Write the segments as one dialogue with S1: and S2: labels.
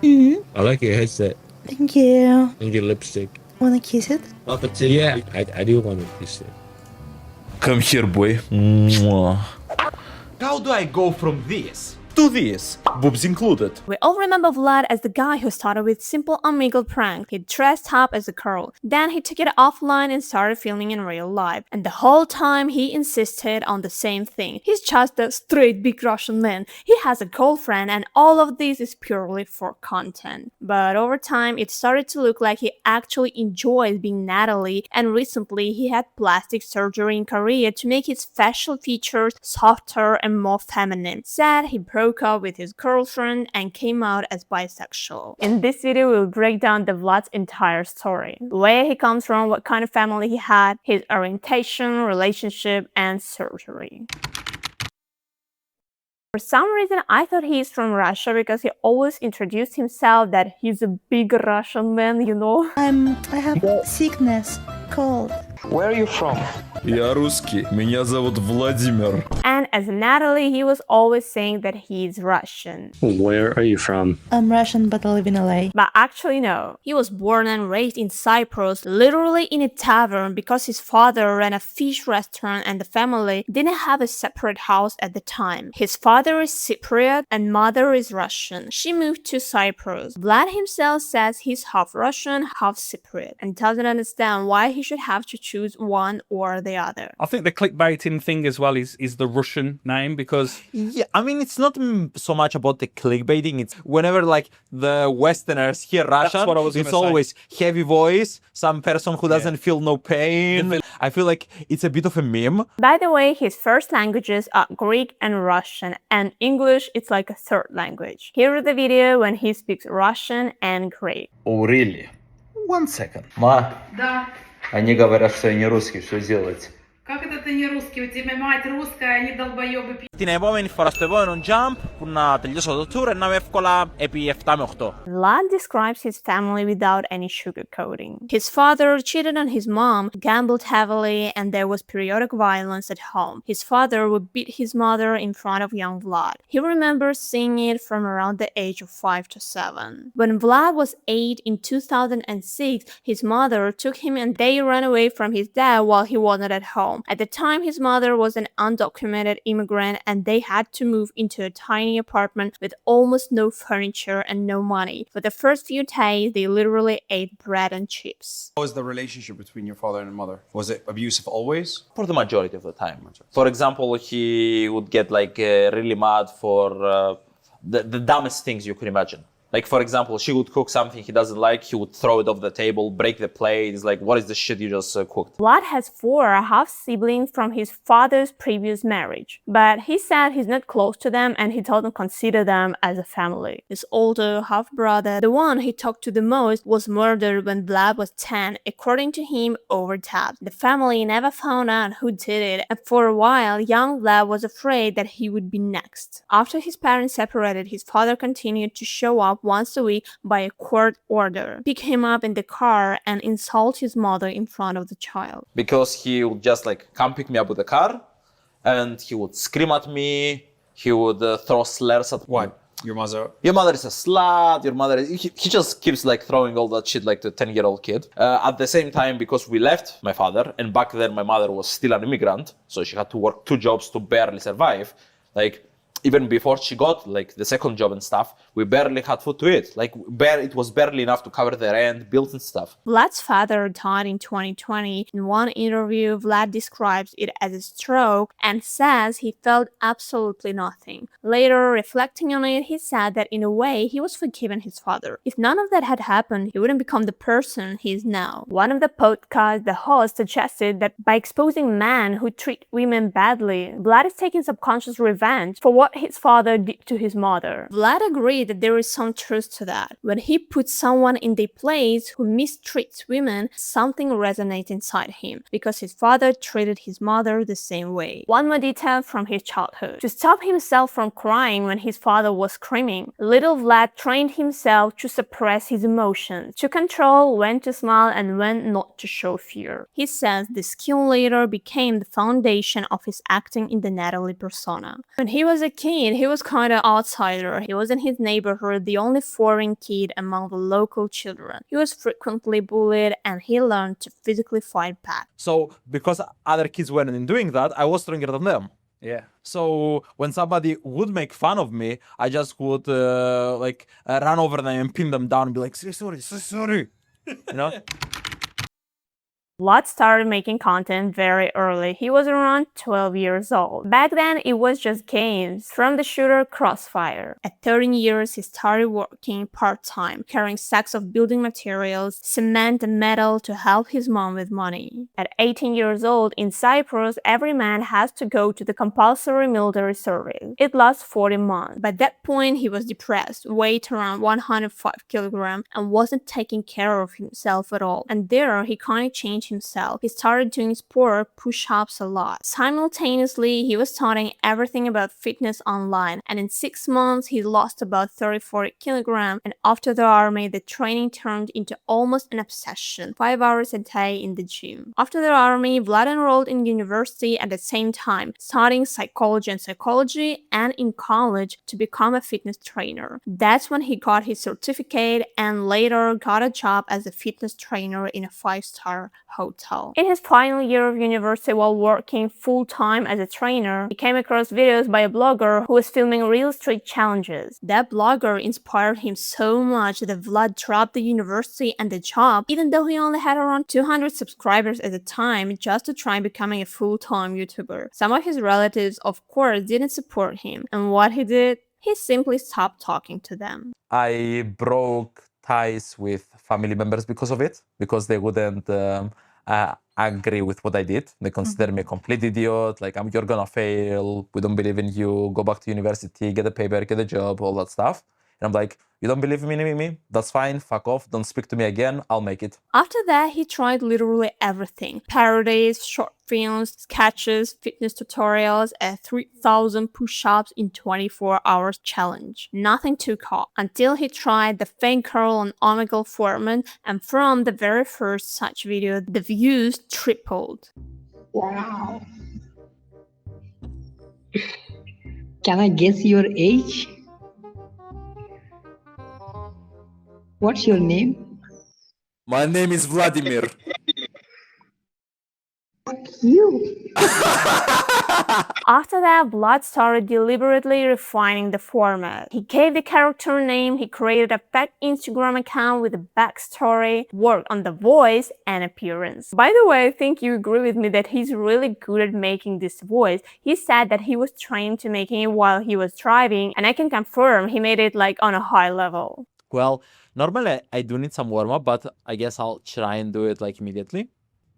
S1: Mm-hmm.
S2: I like your headset
S1: Thank you.
S2: and your lipstick.
S1: Wanna kiss it?
S2: Yeah, I do want to kiss it.
S3: Come here, boy. Mwah. How do I go from this to this? Boobs included.
S4: We all remember Vlad as the guy who started with simple Omegle prank. He dressed up as a girl. Then he took it offline and started filming in real life. And the whole time he insisted on the same thing. He's just a straight big Russian man. He has a girlfriend and all of this is purely for content. But over time it started to look like he actually enjoys being Natalie, and recently he had plastic surgery in Korea to make his facial features softer and more feminine. Said he broke up with his girlfriend and came out as bisexual. In this video, we'll break down the Vlad's entire story. Where he comes from, what kind of family he had, his orientation, relationship, and surgery. For some reason, I thought he's from Russia because he always introduced himself that he's a big Russian man, you know?
S1: I have sickness, cold.
S5: Where are you from?
S3: Я русский. Меня зовут Владимир.
S4: And as Natalie, he was always saying that he's Russian.
S5: Where are you from?
S1: I'm Russian, but I live in LA.
S4: But actually no. He was born and raised in Cyprus, literally in a tavern because his father ran a fish restaurant and the family didn't have a separate house at the time. His father is Cypriot and mother is Russian. She moved to Cyprus. Vlad himself says he's half Russian, half Cypriot and doesn't understand why he should have to choose one or the other.
S6: I think the clickbaiting thing as well is the Russian name because...
S7: Yeah, I mean, it's not so much about the clickbaiting. It's whenever like the Westerners hear Russian, it's always heavy voice, some person who doesn't feel no pain. I feel like it's a bit of a meme.
S4: By the way, his first languages are Greek and Russian, and English it's like a third language. Here is the video when he speaks Russian and Greek.
S3: Oh, really? 1 second.
S8: Ма,
S9: Да.
S8: они говорят, что я не русский, что делать?
S9: Как это ты не русский? У тебя мать русская, они долбоёбы.
S7: Την επόμενη φορά στο επόμενο jump που να τελειώσω το tour να είμαι εύκολα επί 7 με 8.
S4: Vlad describes his family without any sugarcoating. His father cheated on his mom, gambled heavily, and there was periodic violence at home. His father would beat his mother in front of young Vlad. He remembers seeing it from around the age of 5 to 7. When Vlad was 8 in 2006, his mother took him and they ran away from his dad while he wasn't at home. At the time, his mother was an undocumented immigrant and they had to move into a tiny apartment with almost no furniture and no money. For the first few days, they literally ate bread and chips.
S10: What was the relationship between your father and mother? Was it abusive always?
S7: For the majority of the time. For example, he would get like really mad for the dumbest things you could imagine. Like, for example, she would cook something he doesn't like, he would throw it off the table, break the plate. It's like, what is the shit you just cooked?
S4: Vlad has 4 half-siblings from his father's previous marriage, but he said he's not close to them and he doesn't consider them as a family. His older half-brother, the one he talked to the most, was murdered when Vlad was 10, according to him, over tabs. The family never found out who did it, and for a while, young Vlad was afraid that he would be next. After his parents separated, his father continued to show up once a week by a court order, pick him up in the car and insult his mother in front of the child.
S7: Because he would just like come pick me up with the car and he would scream at me, he would throw slurs at
S10: What? Your mother?
S7: Your mother is a slut, your mother is... He just keeps like throwing all that shit like to a 10-year-old kid. At the same time, because we left my father, and back then my mother was still an immigrant, so she had to work 2 jobs to barely survive. Like, even before she got like the second job and stuff, we barely had food to eat. Like it was barely enough to cover the rent, bills and stuff.
S4: Vlad's father died in 2020. In one interview, Vlad describes it as a stroke and says he felt absolutely nothing. Later, reflecting on it, he said that in a way he was forgiven his father. If none of that had happened, he wouldn't become the person he is now. One of the podcasts, the host suggested that by exposing men who treat women badly, Vlad is taking subconscious revenge for what his father did to his mother. Vlad agreed that there is some truth to that. When he puts someone in their place who mistreats women, something resonates inside him because his father treated his mother the same way. One more detail from his childhood. To stop himself from crying when his father was screaming, little Vlad trained himself to suppress his emotions, to control when to smile and when not to show fear. He says the skill later became the foundation of his acting in the Natalie persona. When he was a kid, he was kind of outsider. He was in his neighborhood, the only foreign kid among the local children. He was frequently bullied and he learned to physically fight back.
S3: So because other kids weren't doing that, I was stronger than them.
S6: Yeah.
S3: So when somebody would make fun of me, I just would run over them and pin them down and be like, sorry. You know?
S4: Vlad started making content very early. He was around 12 years old. Back then, it was just games from the shooter Crossfire. At 13 years, he started working part-time, carrying sacks of building materials, cement and metal to help his mom with money. At 18 years old, in Cyprus, every man has to go to the compulsory military service. It lasts 40 months. By that point, he was depressed, weighed around 105 kilograms, and wasn't taking care of himself at all. And there, he kind of changed himself. He started doing sport, push-ups a lot. Simultaneously, he was studying everything about fitness online, and in 6 months, he lost about 30-40 kilograms, and after the army, the training turned into almost an obsession, 5 hours a day in the gym. After the army, Vlad enrolled in university at the same time, studying psychology and in college to become a fitness trainer. That's when he got his certificate and later got a job as a fitness trainer in a 5-star hotel. In his final year of university while working full-time as a trainer, he came across videos by a blogger who was filming real street challenges. That blogger inspired him so much that Vlad dropped the university and the job, even though he only had around 200 subscribers at the time, just to try becoming a full-time YouTuber. Some of his relatives, of course, didn't support him, and what he did? He simply stopped talking to them.
S3: I broke ties with family members because of it, because they wouldn't agree with what I did. They consider me a complete idiot, like you're gonna fail, we don't believe in you, go back to university, get a paper, get a job, all that stuff. And I'm like, you don't believe in me? That's fine, fuck off, don't speak to me again, I'll make it.
S4: After that, he tried literally everything. Parodies, short films, sketches, fitness tutorials, a 3,000 push-ups in 24 hours challenge. Nothing took off until he tried the fake curl on Omegle format, and from the very first such video, the views tripled.
S11: Wow. Can I guess your age? What's your name?
S3: My name is Vladimir.
S11: You.
S4: After that, Vlad started deliberately refining the format. He gave the character name, he created a fake Instagram account with a backstory, worked on the voice and appearance. By the way, I think you agree with me that he's really good at making this voice. He said that he was trained to making it while he was driving, and I can confirm he made it like on a high level.
S3: Well, normally I do need some warm-up, but I guess I'll try and do it like immediately.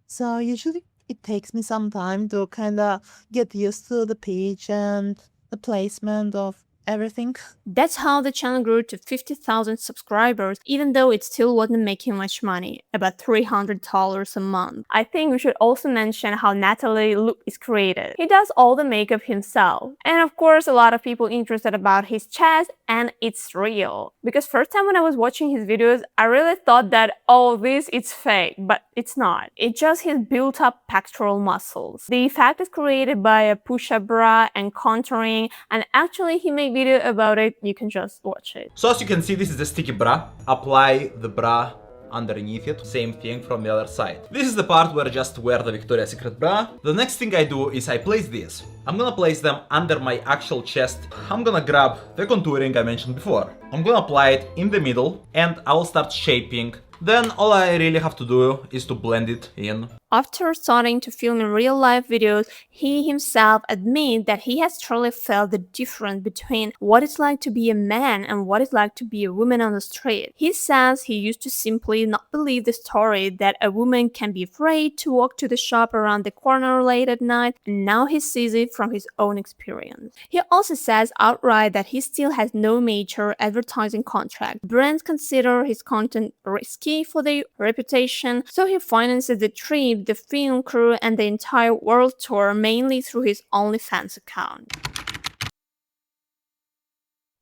S1: So usually it takes me some time to kind of get used to the pitch and the placement of everything.
S4: That's how the channel grew to 50,000 subscribers, even though it still wasn't making much money, about $300 a month. I think we should also mention how Natalie look is created. He does all the makeup himself. And of course, a lot of people interested about his chest, and it's real. Because first time when I was watching his videos, I really thought that, oh, this is fake, but it's not. It's just his built up pectoral muscles. The effect is created by a push-up bra and contouring, and actually he made video about it, you can just watch it.
S3: So as you can see, this is the sticky bra. Apply the bra underneath it. Same thing from the other side. This is the part where I just wear the Victoria's Secret bra. The next thing I do is I place these. I'm gonna place them under my actual chest. I'm gonna grab the contouring I mentioned before. I'm gonna apply it in the middle and I'll start shaping. Then all I really have to do is to blend it in.
S4: After starting to film in real-life videos, he himself admits that he has truly felt the difference between what it's like to be a man and what it's like to be a woman on the street. He says he used to simply not believe the story that a woman can be afraid to walk to the shop around the corner late at night, and now he sees it from his own experience. He also says outright that he still has no major advertising contract. Brands consider his content risky for their reputation, so he finances the trip, the film crew, and the entire world tour mainly through his OnlyFans account.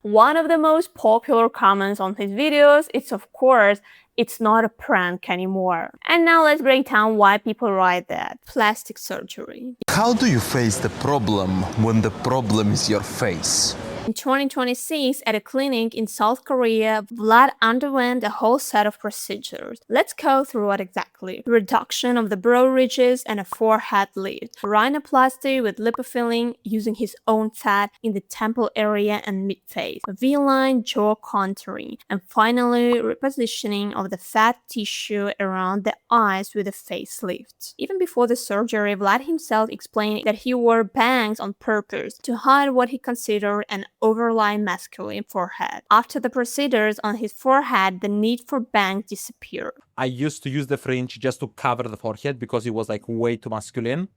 S4: One of the most popular comments on his videos is, of course, it's not a prank anymore. And now let's break down why people write that. Plastic surgery.
S12: How do you face the problem when the problem is your face?
S4: In 2026, at a clinic in South Korea, Vlad underwent a whole set of procedures. Let's go through what exactly. Reduction of the brow ridges and a forehead lid. Rhinoplasty with lipofilling using his own fat in the temple area and mid-face. V-line jaw contouring. And finally, repositioning of the fat tissue around the eyes with a facelift. Even before the surgery, Vlad himself explained that he wore bangs on purpose to hide what he considered an overlying masculine forehead. After the procedures on his forehead, the need for bangs disappeared.
S6: I used to use the fringe just to cover the forehead because it was like way too masculine.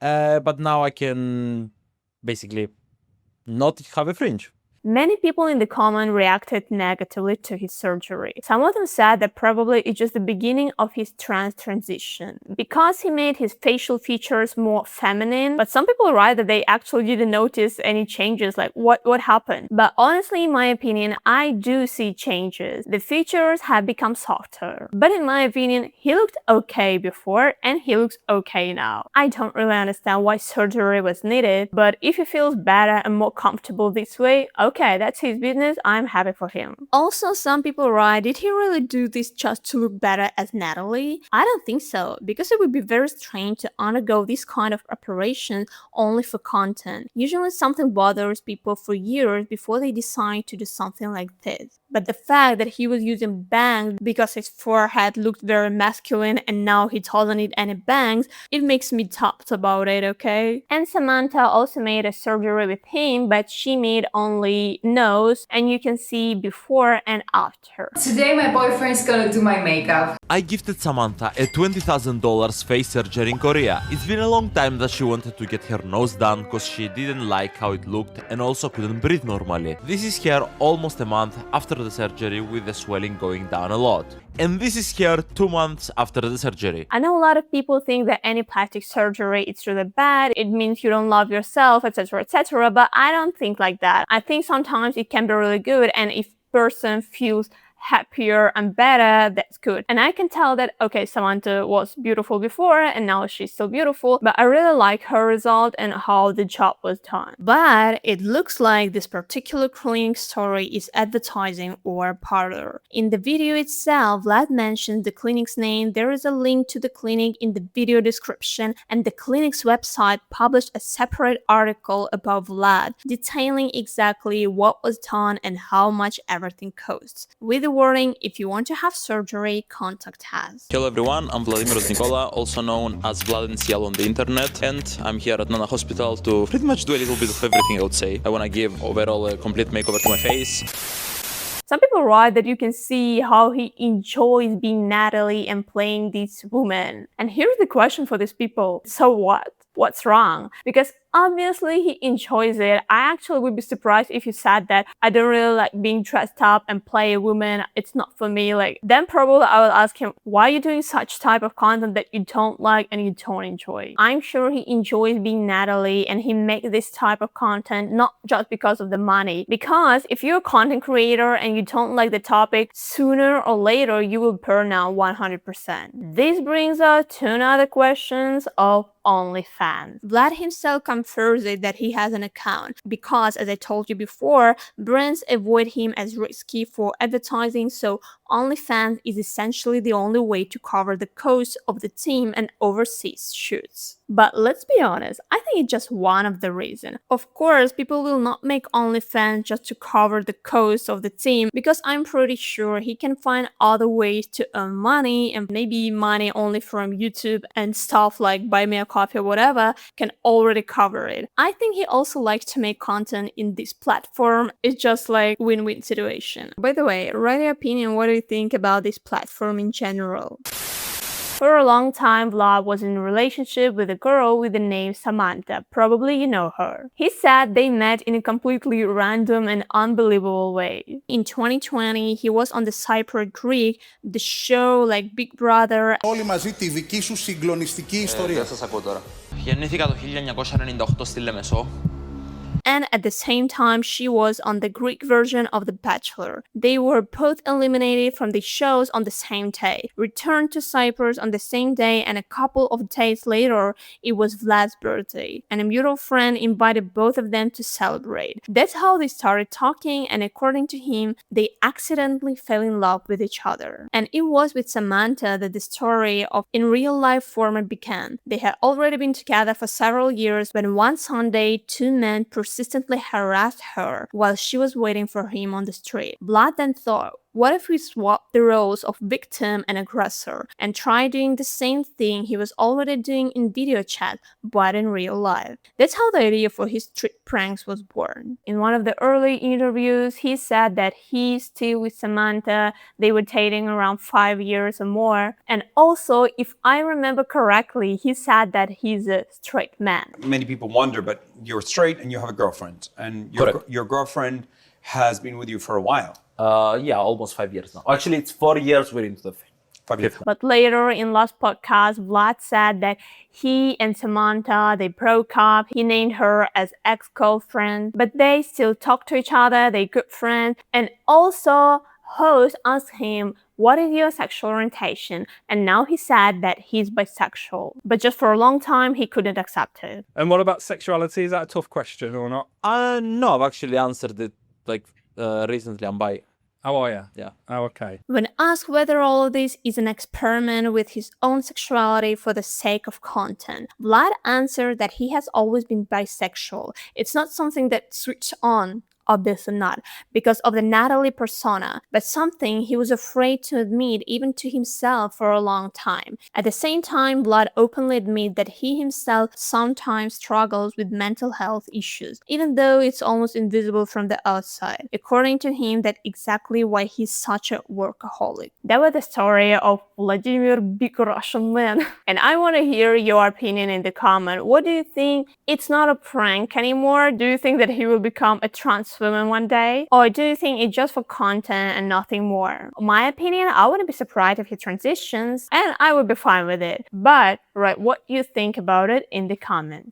S6: But now I can basically not have a fringe.
S4: Many people in the comment reacted negatively to his surgery. Some of them said that probably it's just the beginning of his trans transition because he made his facial features more feminine. But some people write that they actually didn't notice any changes, like what happened. But honestly, in my opinion, I do see changes. The features have become softer. But in my opinion, he looked okay before and he looks okay now. I don't really understand why surgery was needed, but if he feels better and more comfortable this way, okay, that's his business. I'm happy for him. Also, some people write, did he really do this just to look better as Natalie? I don't think so, because it would be very strange to undergo this kind of operation only for content. Usually something bothers people for years before they decide to do something like this. But the fact that he was using bangs because his forehead looked very masculine and now he doesn't need any bangs, it makes me tough about it, okay? And Samantha also made a surgery with him, but she made only nose, and you can see before and after.
S9: Today my boyfriend's gonna do my makeup.
S3: I gifted Samantha a $20,000 face surgery in Korea. It's been a long time that she wanted to get her nose done because she didn't like how it looked and also couldn't breathe normally. This is her almost a month after the surgery with the swelling going down a lot. And this is her 2 months after the surgery.
S4: I know a lot of people think that any plastic surgery is really bad, it means you don't love yourself, etc., but I don't think like that. I think sometimes it can be really good, and if person feels happier and better, that's good. And I can tell that, okay, Samantha was beautiful before and now she's still beautiful, but I really like her result and how the job was done. But it looks like this particular clinic story is advertising or parlor. In the video itself, Vlad mentions the clinic's name. There is a link to the clinic in the video description, and the clinic's website published a separate article about Vlad detailing exactly what was done and how much everything costs. With the warning, if you want to have surgery, contact us.
S13: Hello everyone, I'm Vladimir Nikola, also known as Vlad NCL on the internet, and I'm here at Nana Hospital to pretty much do a little bit of everything, I would say. I want to give overall a complete makeover to my face.
S4: Some people write that you can see how he enjoys being Natalie and playing this woman. And here's the question for these people. So what? What's wrong? Because obviously he enjoys it. I actually would be surprised if you said that I don't really like being dressed up and play a woman. It's not for me. Then probably I will ask him, why are you doing such type of content that you don't like and you don't enjoy? I'm sure he enjoys being Natalie and he makes this type of content not just because of the money. Because if you're a content creator and you don't like the topic, sooner or later you will burn out 100%. This brings us to another questions of OnlyFans. Vlad himself confirms it that he has an account because, as I told you before, brands avoid him as risky for advertising, so OnlyFans is essentially the only way to cover the cost of the team and overseas shoots. But let's be honest, I think it's just one of the reasons. Of course, people will not make OnlyFans just to cover the cost of the team, because I'm pretty sure he can find other ways to earn money, and maybe money only from YouTube and stuff like buy me a coffee or whatever can already cover it. I think he also likes to make content in this platform. It's just like win-win situation. By the way, write your opinion. What do you think about this platform in general? For a long time, Vlad was in a relationship with a girl with the name Samantha. Probably you know her. He said they met in a completely random and unbelievable way. In 2020, he was on the Cyprus Greek, the show like Big Brother.
S14: Όλοι μαζί τη δική σου συγκλονιστική ιστορία.
S13: Δεν σας ακούω τώρα. Γεννήθηκα το 1998 στη Λεμεσό.
S4: And at the same time, she was on the Greek version of The Bachelor. They were both eliminated from the shows on the same day, returned to Cyprus on the same day, and a couple of days later, it was Vlad's birthday, and a mutual friend invited both of them to celebrate. That's how they started talking, and according to him, they accidentally fell in love with each other. And it was with Samantha that the story of in real life format began. They had already been together for several years when one Sunday, two men persistently harassed her while she was waiting for him on the street. Vlad then thought, what if we swap the roles of victim and aggressor and try doing the same thing he was already doing in video chat, but in real life? That's how the idea for his street pranks was born. In one of the early interviews, he said that he's still with Samantha, they were dating around 5 years or more, and also, if I remember correctly, he said that he's a straight man.
S10: Many people wonder, but you're straight and you have a girlfriend, and your girlfriend has been with you for a while.
S7: Yeah, almost 5 years now. Actually, it's 4 years we're into the
S10: 5 years.
S4: But later in last podcast, Vlad said that he and Samantha, they broke up. He named her as ex-girlfriend, but they still talk to each other, they're good friends. And also, host asked him, what is your sexual orientation? And now he said that he's bisexual. But just for a long time, he couldn't accept it.
S14: And what about sexuality? Is that a tough question or not?
S6: No, I've actually answered it recently. I'm bi.
S14: How are you?
S6: Yeah.
S14: Oh, okay.
S4: When asked whether all of this is an experiment with his own sexuality for the sake of content, Vlad answered that he has always been bisexual. It's not something that switched on, obviously not, because of the Natalie persona, but something he was afraid to admit even to himself for a long time. At the same time, Vlad openly admitted that he himself sometimes struggles with mental health issues, even though it's almost invisible from the outside. According to him, that's exactly why he's such a workaholic. That was the story of Vladimir Big Russian Man. And I want to hear your opinion in the comment. What do you think? It's not a prank anymore? Do you think that he will become a trans woman one day? Or do you think it's just for content and nothing more? In my opinion, I wouldn't be surprised if he transitions and I would be fine with it. But write what you think about it in the comments.